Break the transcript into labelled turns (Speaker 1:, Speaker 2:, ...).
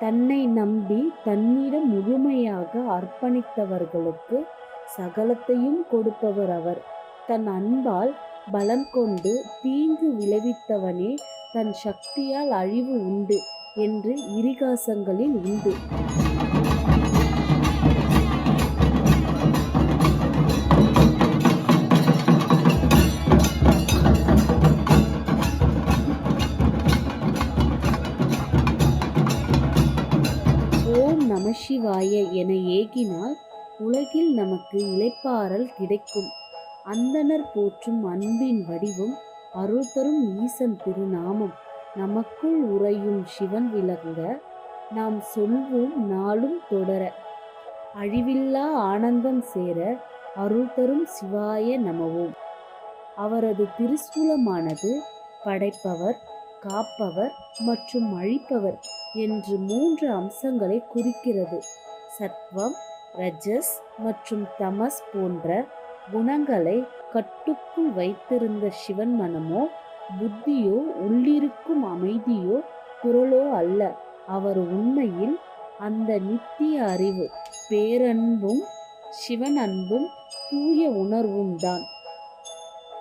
Speaker 1: தன்னை நம்பி தன்னிடம் முழுமையாக அர்ப்பணித்தவர்களுக்கு சகலத்தையும் கொடுப்பவர் அவர். தன் அன்பால் பலம் கொண்டு தீங்கு விளைவித்தவனே தன் சக்தியால் அழிவு உண்டு என்று இதிகாசங்களில் உண்டு. ஓம் நம சிவாய என ஏகினால் உலகில் நமக்கு இளைப்பாறல் கிடைக்கும். அந்தணர் போற்றும் அன்பின் வடிவம் அருள் தரும் ஈசன் திருநாமம் நமக்குள் உறையும் சிவன் விளங்க நாம் சொல்வோம் நாளும் தொடர. அழிவில்லா ஆனந்தம் சேர அருள் தரும் சிவாய நமவோம். அவரது திருசூலமானது படைப்பவர், காப்பவர் மற்றும் அழிப்பவர் என்று 3 அம்சங்களை குறிக்கிறது. சத்வம், ரஜஸ் மற்றும் தமஸ் போன்ற குணங்களை கட்டுக்குள் வைத்திருந்த சிவன் மனமோ புத்தியோ உள்ளிருக்கும் அமைதியோ குரலோ அல்ல. அவர் உண்மையில் அந்த நித்திய அறிவு, பேரன்பும் சிவன் அன்பும் தூய உணர்வும் தான்.